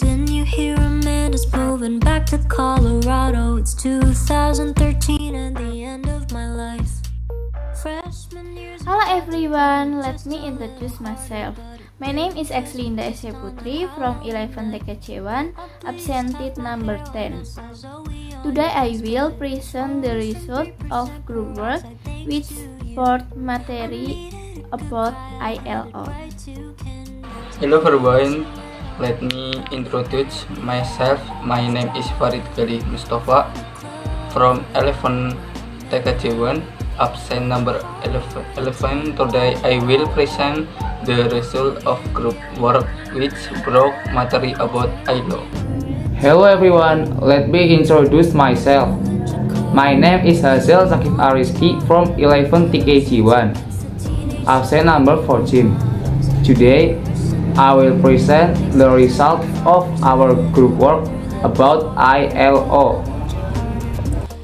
Didn't you hear a man is moving back to Colorado? It's 2013 and the end of my life. Freshman years. Hello everyone, let me introduce myself. My name is Exlinda S. Putri from 11 TKC1, absenteed number 10. Today I will present the result of group work which support material about ILO. Hello everyone, let me introduce myself. My name is Farid Gali Mustafa from 11 TKC1, absent number 11. Today I will present the result of group work which broke material about ILO. Hello everyone, let me introduce myself. My name is Hazel Zakif Ariski from 11 TKC1, absent number 14. Today, I will present the result of our group work about ILO.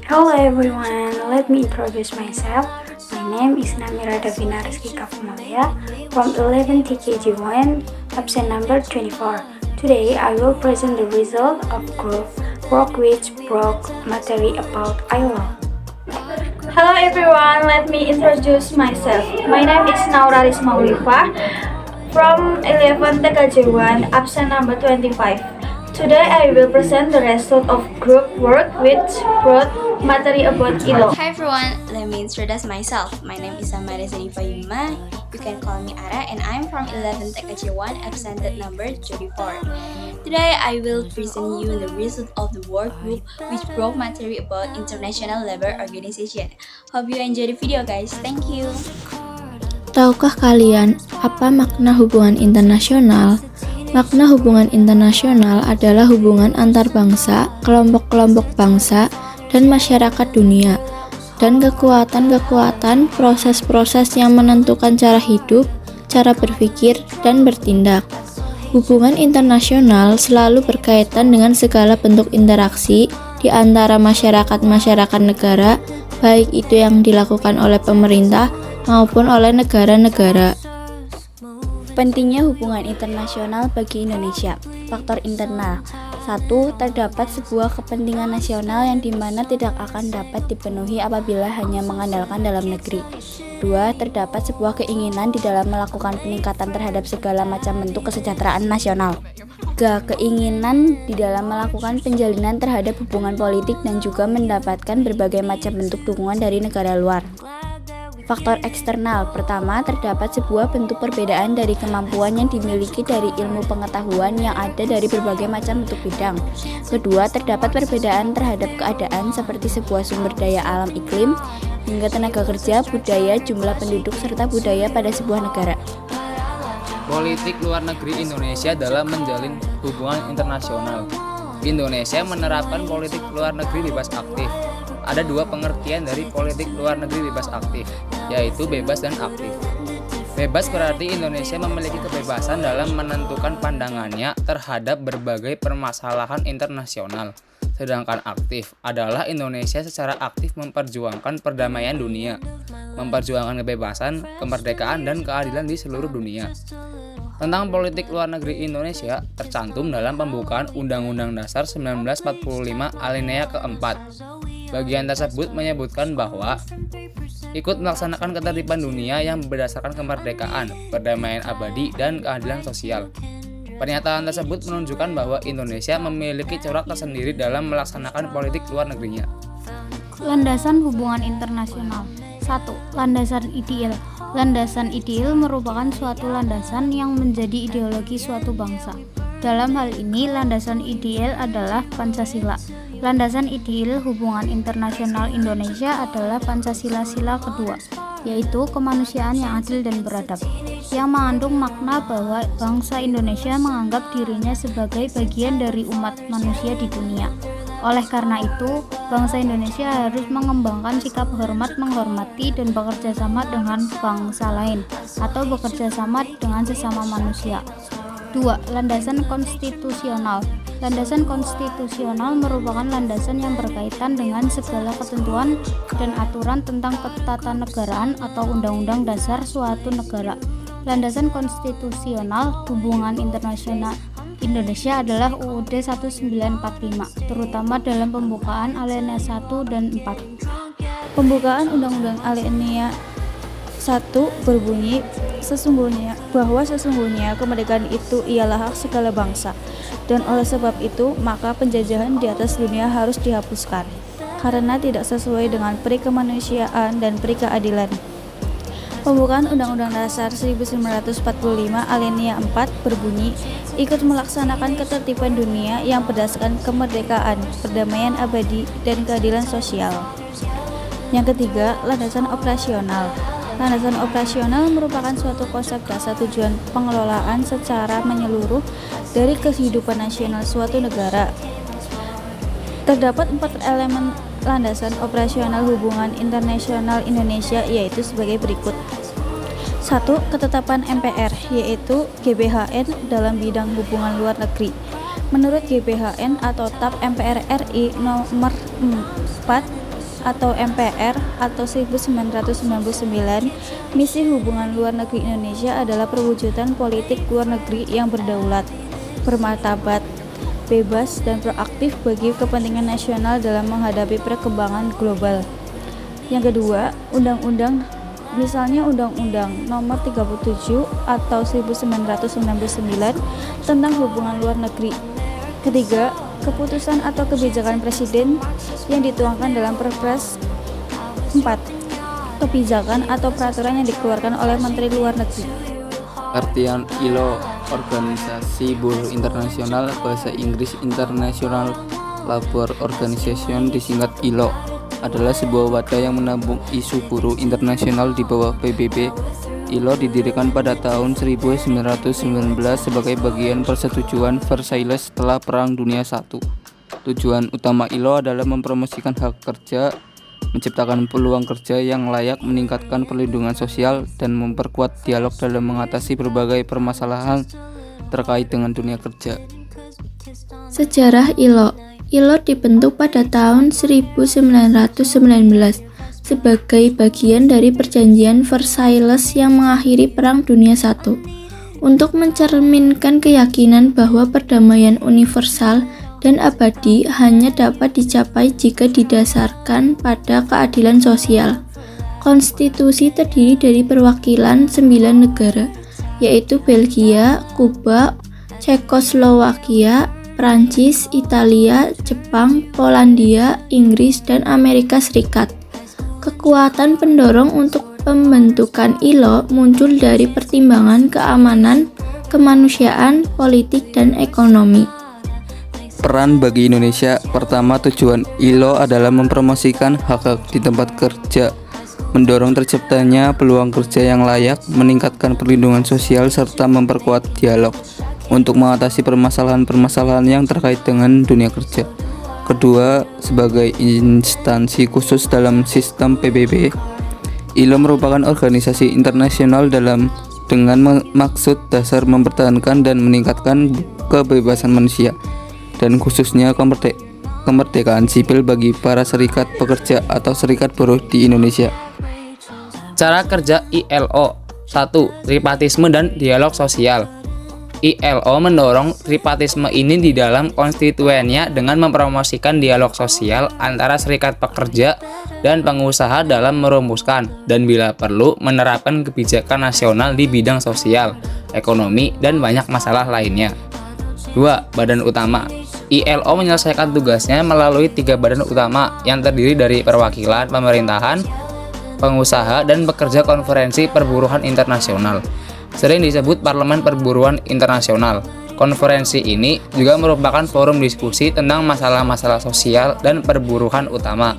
Hello everyone, let me introduce myself. My name is Namira Davina Rizky Kafumalia from 11 TKG1, absent number 24. Today I will present the result of group work which broke material about ILO. Hello everyone, let me introduce myself. My name is Naura Risma Ulifa from 11 TKG1, absent number 25. Today I will present the result of group work which brought material about ILO. Hi everyone, let me introduce myself. My name is Samara Zanifa Yuma. You can call me Ara and I'm from 11 TKG1, absented number 34. Today I will present you the result of the work group which broke material about International Labour Organization. Hope you enjoy the video guys. Thank you. Tahukah kalian apa makna hubungan internasional? Makna hubungan internasional adalah hubungan antar bangsa, kelompok-kelompok bangsa, dan masyarakat dunia, dan kekuatan-kekuatan, proses-proses yang menentukan cara hidup, cara berpikir, dan bertindak. Hubungan internasional selalu berkaitan dengan segala bentuk interaksi di antara masyarakat-masyarakat negara, baik itu yang dilakukan oleh pemerintah maupun oleh negara-negara. Pentingnya hubungan internasional bagi Indonesia. Faktor internal. 1. Terdapat sebuah kepentingan nasional yang dimana tidak akan dapat dipenuhi apabila hanya mengandalkan dalam negeri. 2. Terdapat sebuah keinginan di dalam melakukan peningkatan terhadap segala macam bentuk kesejahteraan nasional. 3. Keinginan di dalam melakukan penjalinan terhadap hubungan politik dan juga mendapatkan berbagai macam bentuk dukungan dari negara luar. Faktor eksternal. Pertama, terdapat sebuah bentuk perbedaan dari kemampuan yang dimiliki dari ilmu pengetahuan yang ada dari berbagai macam bentuk bidang. Kedua, terdapat perbedaan terhadap keadaan seperti sebuah sumber daya alam iklim, hingga tenaga kerja, budaya, jumlah penduduk, serta budaya pada sebuah negara. Politik luar negeri Indonesia dalam menjalin hubungan internasional. Indonesia menerapkan politik luar negeri bebas aktif. Ada dua pengertian dari politik luar negeri bebas aktif, yaitu bebas dan aktif. Bebas berarti Indonesia memiliki kebebasan dalam menentukan pandangannya terhadap berbagai permasalahan internasional. Sedangkan aktif adalah Indonesia secara aktif memperjuangkan perdamaian dunia, memperjuangkan kebebasan, kemerdekaan, dan keadilan di seluruh dunia. Tentang politik luar negeri Indonesia tercantum dalam pembukaan Undang-Undang Dasar 1945 alinea keempat. Bagian tersebut menyebutkan bahwa ikut melaksanakan ketertiban dunia yang berdasarkan kemerdekaan, perdamaian abadi, dan keadilan sosial. Pernyataan tersebut menunjukkan bahwa Indonesia memiliki corak tersendiri dalam melaksanakan politik luar negerinya. Landasan hubungan internasional. 1. Landasan ideal. Landasan ideal merupakan suatu landasan yang menjadi ideologi suatu bangsa. Dalam hal ini, landasan ideal adalah Pancasila. Landasan ideal hubungan internasional Indonesia adalah Pancasila-sila kedua, yaitu kemanusiaan yang adil dan beradab, yang mengandung makna bahwa bangsa Indonesia menganggap dirinya sebagai bagian dari umat manusia di dunia. Oleh karena itu, bangsa Indonesia harus mengembangkan sikap hormat menghormati dan bekerja sama dengan bangsa lain, atau bekerja sama dengan sesama manusia. 2. Landasan konstitusional. Landasan konstitusional merupakan landasan yang berkaitan dengan segala ketentuan dan aturan tentang ketatanegaraan atau undang-undang dasar suatu negara. Landasan konstitusional hubungan internasional Indonesia adalah UUD 1945, terutama dalam pembukaan alinea 1 dan 4. Pembukaan Undang-Undang Alinea 1 berbunyi sesungguhnya kemerdekaan itu ialah hak segala bangsa, dan oleh sebab itu maka penjajahan di atas dunia harus dihapuskan karena tidak sesuai dengan peri kemanusiaan dan peri keadilan. Pembukaan Undang-Undang Dasar 1945 alinea 4 berbunyi ikut melaksanakan ketertiban dunia yang berdasarkan kemerdekaan, perdamaian abadi, dan keadilan sosial. Yang ketiga, landasan operasional. Landasan operasional merupakan suatu konsep dasar tujuan pengelolaan secara menyeluruh dari kehidupan nasional suatu negara. Terdapat 4 elemen landasan operasional hubungan internasional Indonesia, yaitu sebagai berikut. 1. Ketetapan MPR, yaitu GBHN dalam bidang hubungan luar negeri. Menurut GBHN atau TAP MPR RI nomor 4 atau MPR atau 1999, misi hubungan luar negeri Indonesia adalah perwujudan politik luar negeri yang berdaulat, bermartabat, bebas, dan proaktif bagi kepentingan nasional dalam menghadapi perkembangan global. Yang kedua, undang-undang, misalnya Undang-Undang Nomor 37 atau 1999 tentang hubungan luar negeri. Ketiga, keputusan atau kebijakan presiden yang dituangkan dalam Perpres 4, kebijakan atau peraturan yang dikeluarkan oleh Menteri Luar Negeri. Artian ILO, Organisasi Buruh Internasional, bahasa Inggris International Labour Organization, disingkat ILO, adalah sebuah wadah yang menampung isu buruh internasional di bawah PBB. ILO didirikan pada tahun 1919 sebagai bagian persetujuan Versailles setelah Perang Dunia I. Tujuan utama ILO adalah mempromosikan hak kerja, menciptakan peluang kerja yang layak, meningkatkan perlindungan sosial, dan memperkuat dialog dalam mengatasi berbagai permasalahan terkait dengan dunia kerja. Sejarah ILO. ILO dibentuk pada tahun 1919 sebagai bagian dari perjanjian Versailles yang mengakhiri Perang Dunia I, untuk mencerminkan keyakinan bahwa perdamaian universal dan abadi hanya dapat dicapai jika didasarkan pada keadilan sosial. Konstitusi terdiri dari perwakilan 9 negara, yaitu Belgia, Kuba, Cekoslowakia, Prancis, Italia, Jepang, Polandia, Inggris, dan Amerika Serikat. Kekuatan pendorong untuk pembentukan ILO muncul dari pertimbangan keamanan, kemanusiaan, politik, dan ekonomi. Peran bagi Indonesia. Pertama, tujuan ILO adalah mempromosikan hak-hak di tempat kerja, mendorong terciptanya peluang kerja yang layak, meningkatkan perlindungan sosial, serta memperkuat dialog untuk mengatasi permasalahan-permasalahan yang terkait dengan dunia kerja. Kedua, sebagai instansi khusus dalam sistem PBB, ILO merupakan organisasi internasional dengan maksud dasar mempertahankan dan meningkatkan kebebasan manusia, dan khususnya kemerdekaan sipil bagi para serikat pekerja atau serikat buruh di Indonesia. Cara kerja ILO. 1. Tripartisme dan dialog sosial. ILO mendorong tripartisme ini di dalam konstituennya dengan mempromosikan dialog sosial antara serikat pekerja dan pengusaha dalam merumuskan dan bila perlu menerapkan kebijakan nasional di bidang sosial, ekonomi, dan banyak masalah lainnya. 2. Badan utama. ILO menyelesaikan tugasnya melalui 3 badan utama yang terdiri dari perwakilan pemerintahan, pengusaha, dan pekerja konferensi perburuhan internasional. Sering disebut Parlemen Perburuhan Internasional. Konferensi ini juga merupakan forum diskusi tentang masalah-masalah sosial dan perburuhan utama.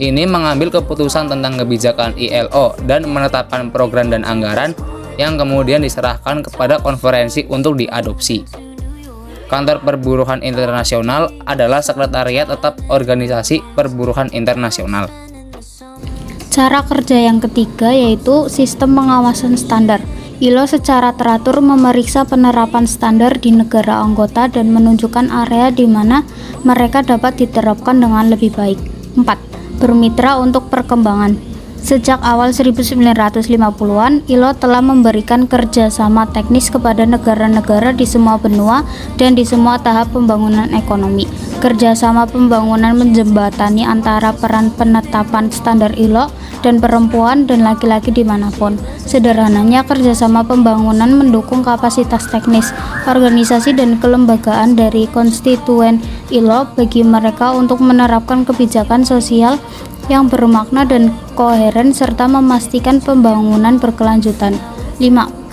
Ini mengambil keputusan tentang kebijakan ILO dan menetapkan program dan anggaran yang kemudian diserahkan kepada konferensi untuk diadopsi. Kantor Perburuhan Internasional adalah sekretariat tetap Organisasi Perburuhan Internasional. Cara kerja yang ketiga yaitu sistem pengawasan standar. ILO secara teratur memeriksa penerapan standar di negara anggota dan menunjukkan area di mana mereka dapat diterapkan dengan lebih baik. 4. Bermitra untuk perkembangan. Sejak awal 1950-an, ILO telah memberikan kerjasama teknis kepada negara-negara di semua benua dan di semua tahap pembangunan ekonomi. Kerjasama pembangunan menjembatani antara peran penetapan standar ILO dan perempuan dan laki-laki dimanapun. Sederhananya, kerjasama pembangunan mendukung kapasitas teknis, organisasi, dan kelembagaan dari konstituen ILO bagi mereka untuk menerapkan kebijakan sosial yang bermakna dan koheren serta memastikan pembangunan berkelanjutan. 5.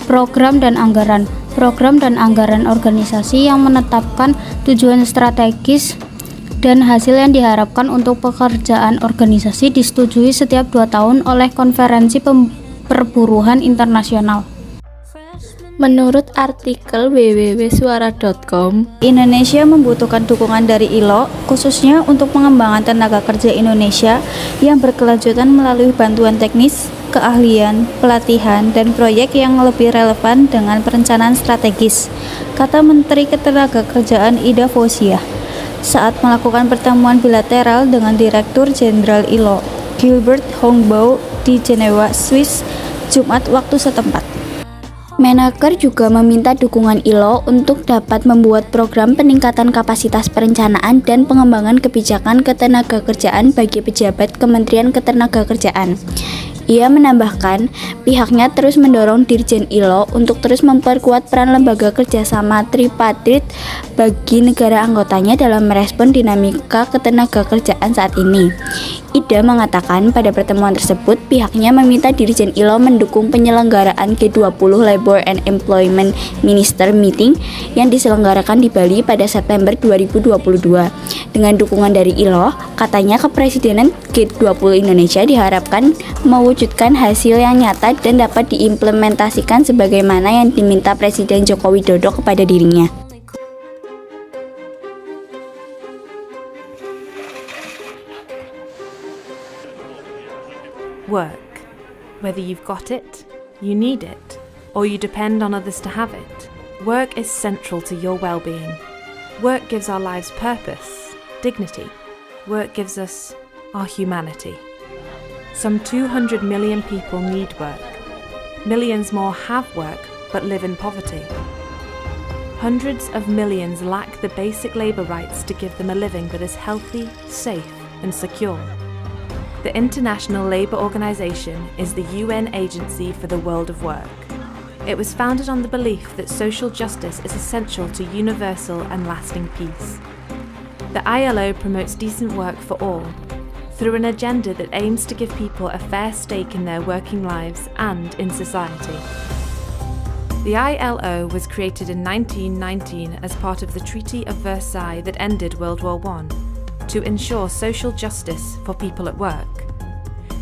Program dan anggaran. Program dan anggaran organisasi yang menetapkan tujuan strategis dan hasil yang diharapkan untuk pekerjaan organisasi disetujui setiap 2 tahun oleh Konferensi Perburuhan Internasional. Menurut artikel www.suara.com, Indonesia membutuhkan dukungan dari ILO, khususnya untuk pengembangan tenaga kerja Indonesia yang berkelanjutan melalui bantuan teknis, keahlian, pelatihan, dan proyek yang lebih relevan dengan perencanaan strategis, kata Menteri Ketenagakerjaan Ida Fauziah saat melakukan pertemuan bilateral dengan Direktur Jenderal ILO, Gilbert Hongbou, di Jenewa, Swiss, Jumat waktu setempat. Menaker juga meminta dukungan ILO untuk dapat membuat program peningkatan kapasitas perencanaan dan pengembangan kebijakan ketenagakerjaan bagi pejabat Kementerian Ketenagakerjaan. Ia menambahkan, pihaknya terus mendorong Dirjen ILO untuk terus memperkuat peran lembaga kerjasama tripartit bagi negara anggotanya dalam merespon dinamika ketenagakerjaan saat ini. Ida mengatakan pada pertemuan tersebut pihaknya meminta Dirjen ILO mendukung penyelenggaraan G20 Labor and Employment Minister Meeting yang diselenggarakan di Bali pada September 2022. Dengan dukungan dari ILO, katanya kepresidenan G20 Indonesia diharapkan mewujudkan hasil yang nyata dan dapat diimplementasikan sebagaimana yang diminta Presiden Joko Widodo kepada dirinya. Work. Whether you've got it, you need it, or you depend on others to have it, work is central to your well-being. Work gives our lives purpose, dignity. Work gives us our humanity. Some 200 million people need work. Millions more have work but live in poverty. Hundreds of millions lack the basic labour rights to give them a living that is healthy, safe, and secure. The International Labour Organization is the UN agency for the world of work. It was founded on the belief that social justice is essential to universal and lasting peace. The ILO promotes decent work for all, through an agenda that aims to give people a fair stake in their working lives and in society. The ILO was created in 1919 as part of the Treaty of Versailles that ended World War I, to ensure social justice for people at work.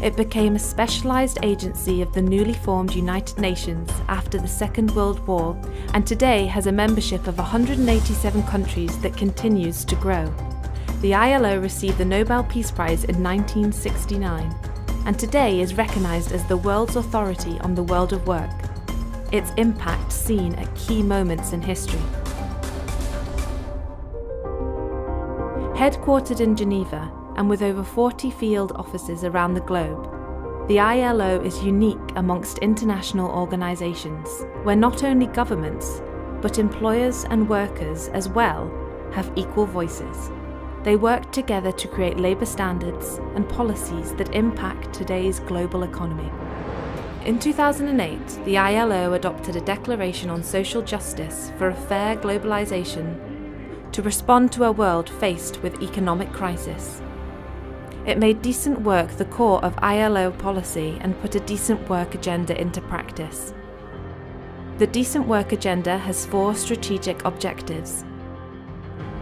It became a specialised agency of the newly formed United Nations after the Second World War, and today has a membership of 187 countries that continues to grow. The ILO received the Nobel Peace Prize in 1969, and today is recognised as the world's authority on the world of work, its impact seen at key moments in history. Headquartered in Geneva, and with over 40 field offices around the globe, the ILO is unique amongst international organisations, where not only governments, but employers and workers as well have equal voices. They work together to create labour standards and policies that impact today's global economy. In 2008, the ILO adopted a declaration on social justice for a fair globalisation to respond to a world faced with economic crisis. It made decent work the core of ILO policy and put a decent work agenda into practice. The Decent Work Agenda has 4 strategic objectives: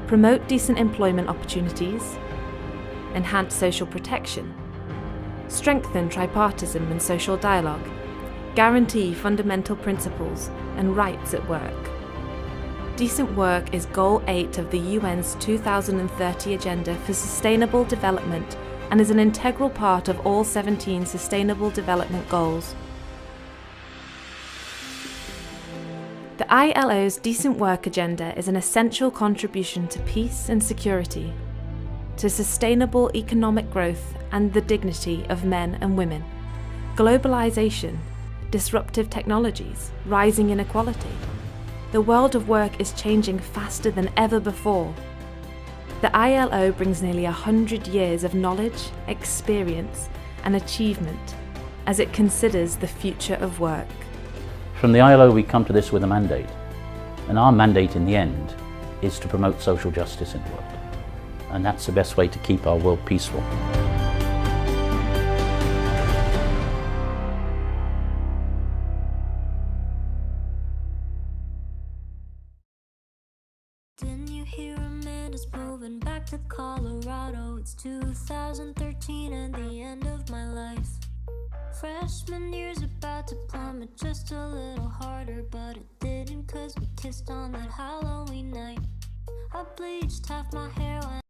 promote decent employment opportunities, enhance social protection, strengthen tripartism and social dialogue, guarantee fundamental principles and rights at work. Decent work is Goal 8 of the UN's 2030 Agenda for Sustainable Development and is an integral part of all 17 Sustainable Development Goals. The ILO's Decent Work Agenda is an essential contribution to peace and security, to sustainable economic growth and the dignity of men and women. globalization, disruptive technologies, rising inequality. The world of work is changing faster than ever before. The ILO brings nearly 100 years of knowledge, experience, and achievement as it considers the future of work. From the ILO, we come to this with a mandate, and our mandate in the end is to promote social justice in the world, and that's the best way to keep our world peaceful. Didn't you hear Amanda's moving back to Colorado? It's 2013 and the end of my life. Freshman year's about to plummet just a little harder, but it didn't 'cause we kissed on that Halloween night. I bleached half my hair when